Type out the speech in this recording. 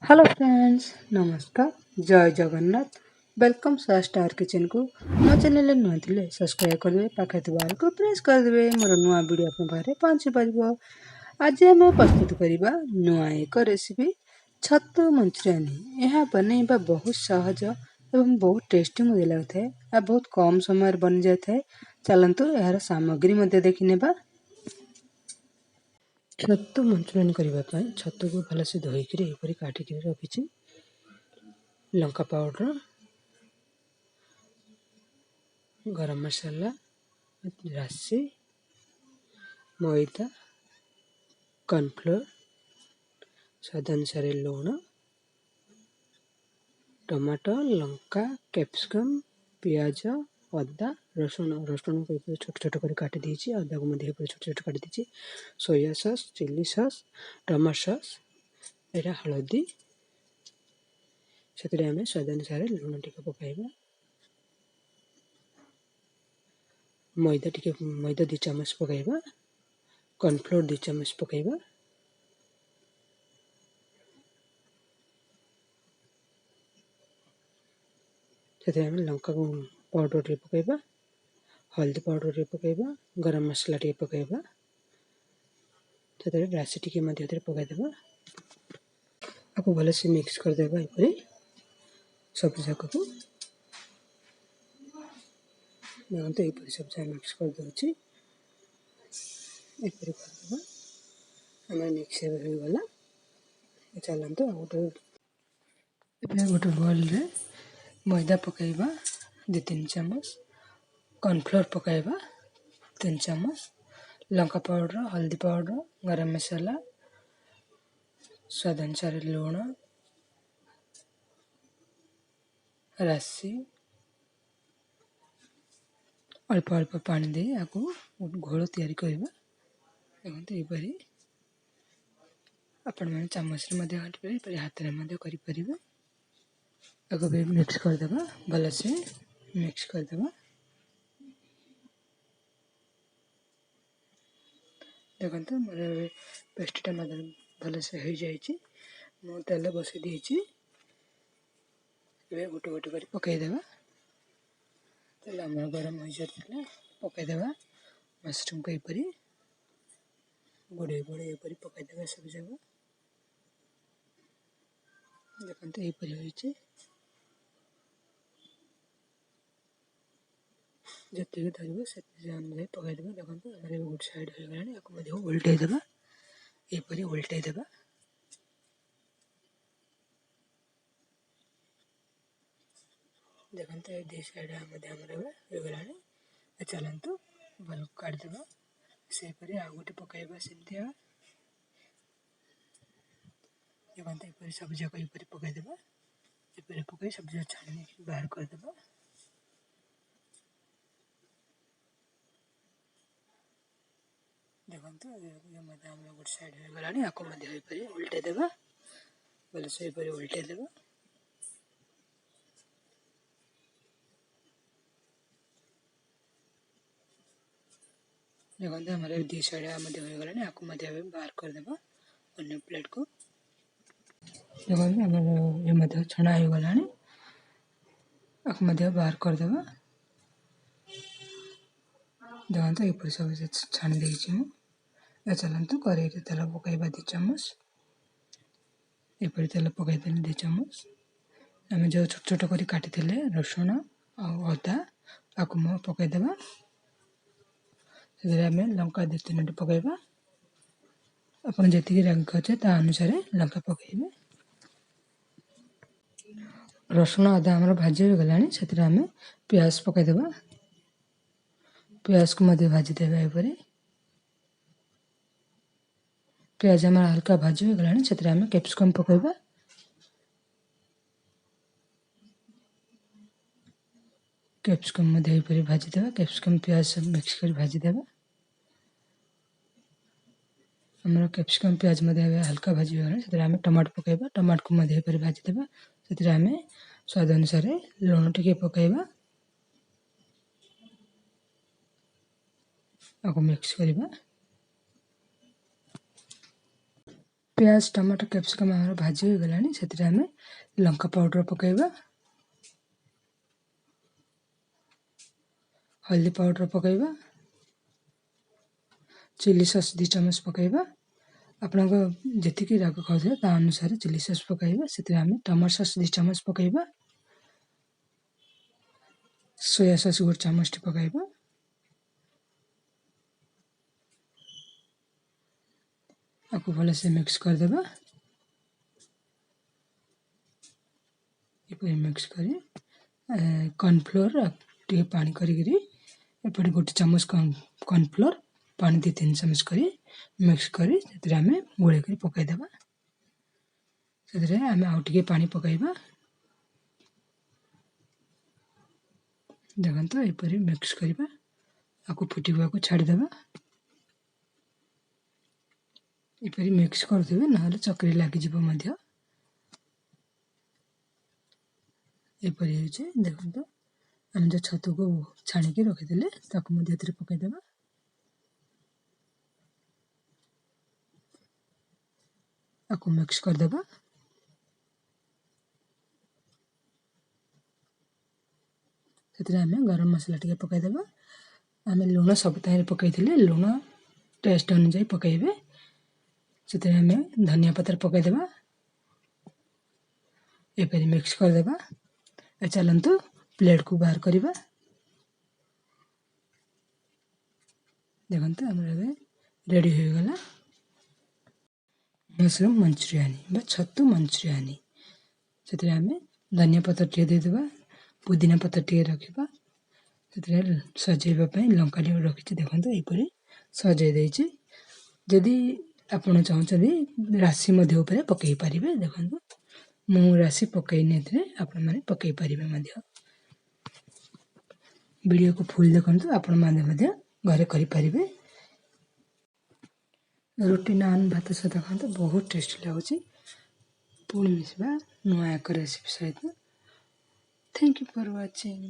Hello friends नमस्कार जय Jagannath welcome star kitchen को मो चैनल नुआ थिले सब्सक्राइब करदे पाखे बाल को प्रेस करदे मोर नुआ वीडियो अपन पारे पहुंची पारिबो। आज हम प्रस्तुत करिबा नुआ एक रेसिपी छतु मंचूरियन। यह बनैबा बहुत सहज एवं बहुत टेस्टी मजे लगता है आ बहुत कम समय बन जाता है। चलंतु यार सामग्री मध्य देखि नेबा। छतु मंचूरियन करबा पय छतु को भलसे धोइकरी एपरि काटिकरी रखिछि। लंका पाउडर, गरम मसाला, राशि, मैदा, कॉर्नफ्लोर, स्वाद अनुसार लूण, टमाटो, लंका, कैप्सिकम, प्याज, अदा, रसुण को छोट छोट कर काटी दीजिए। अदा को मध्य छोट छोट काटी दीजिए। Soya sauce, chilli sauce, tomato sauce, एरा हळदी से आम स्वाद अनुसार लुण टी पकाइबा। मैदा 2 चम्मच पकाइबा। कॉर्नफ्लोर 2 चम्मच पकाइबा। से आम लंका पाउडर टी पकाइबा। हल्दी पाउडर टी पकाइबा। गरम मसला टी पकाइबा। राशि टी पकाइदेबा। आपको भलसे मिक्स करदेबा। सब जाक को देखते ये सब जगह मिक्स कर दूची। मिक्स हो गला। चलते गोटे बोल रे मैदा पकाइबा 2-3 चम्मच, कॉर्नफ्लोर पकाइबा 3 चम्मच, लंका पाउडर, हल्दी पाउडर, गरम मसाला, स्वाद अनुसार लूण, राशि, अल्प अल्प पानी दे आपको घोल तैयारी करबा। देखते यपरी आपण मैंने चम्मच घाटी पारे हाथ में करें। भी मिक्स करदेबा। भलसे मिक्स करदेबा। देखते मोर पेस्टटा भलसे हो जाए। मु तेल बसई देछि। गोटे गोटे कर पकईदेबा। तेल आम गरम हो जाता पकईदेबा। मशरूम को यपरी गोड़े गोड़े यपरी पकईदेबा सब जगह। देखते यपरी होइछि। जति धरब से अनुसार पकईदेबा। देखते हमारे गोटे साइड हो गलानी आपको उल्टे देबा। यपरी उल्टे देबा। देखते दी साइड हो गलानी। चलतु भल काटदेबा। से आ गोटे पकईबा सेमती। देखते सब जाक पकईदेबा। पकई सब जगह छाणी बाहर करदेबा। देखते गोटे साइड हो गलानी आपको उल्टे देबा। भलसे उल्टे देबा। देखते हमारे दी साइड हो गलानी आपको बाहर करदेबा अन्य प्लेट को। देखते ये छणा हो गलानी आपको बाहर करदेबा। देखते ये सब छाणी देछि। चलतु कड़े तेल पकईबा 2 चम्मच। यपरी तेल पकईदेली 2 चम्मच। आम जो छोट छोट कर काटी रसुण अदा आपको पकईदेबा। आम लंका 2-3 पकईबा। आप जी रंग अच्छे ता अनुसार लंका पकईबे। रसुण अदा आम भाजी हो गलानी से आम प्याज पकईदेबा। प्याज को भाजीदेबा। यपरी प्याज आम हल्का भाजी हो गलानी से आम कैप्सिकम पकईबा। कैप्सिकम भाजीदेबा। कैप्सिकम प्याज सब मिक्स कर भाजीदेबा। हमारा कैप्सिकम प्याज हल्का भाजी हो गलानी से आम टमाटो पकईबा। टमाटो को भाजीदेबा। से आम स्वाद अनुसार लुण टी पकईबा। आपको मिक्स करबा। प्याज टमाटर कैप्सिकम आम भाजी हो गलानी से आम लंका पाउडर पकेबा हल्दी पाउडर पकेबा चिली सॉस 2 चम्मच पकेबा आपन जी राग खाऊ ता अनुसार चिली सॉस पकेबा से टमाटो सॉस 2 चम्मच पकेबा सोया सॉस 1 चम्मच पकेबा आपको भले से मिक्स कर देबा ये मिक्स करी कॉर्नफ्लोर टे पानी करी एपटे 1 चम्मच कॉर्नफ्लोर पानी 2-3 चम्मच करी मिक्स करी से आम गोले कर पकई देबा से आम आउ टिके पानी पकईबा देखंतु एपरी मिक्स करिबा आपको फुटिबा को छाड़ी देबा एपरी मिक्स कर देबे नहले चकरी लागी जिवो मध्य एपरी होचे देखंतु हम जो छतु को छाणी के रखि देले ताको मध्य एतरे पकई देबा आपको मिक्स कर देबा से आम गरम मसला टे पकई देबा आम लुण सब ताई पकई थिले लुण टेस्ट अनुसार पकईबे से आम धनिया पत्र पकई देबा एपरी मिक्स कर देबा चलंतु प्लेट को बाहर करिबा देखंतु हमर रेडी हो गला मशरूम मंचूरियन बा छतु मंचूरियन से आम धनिया पत्र टे दे देबा पुदीना पत्र टे रखिबा से सजेबा पई लंका टे रखिछि देखंतु एपरी सजे देछि जदि आपण चाहछथि राशि मध्य ऊपर पकई परिबे देखंतु मु राशि पकई नेथले आपण माने पकई परिबे मध्य वीडियो को फुल देखंतु आपण माने मध्य घरे करि परिबे रोटी नान भात सहित खाते बहुत टेस्टी लगुच पुणी मिसवा नुआ एक रेसिपी सहित थैंक यू फॉर वाचिंग।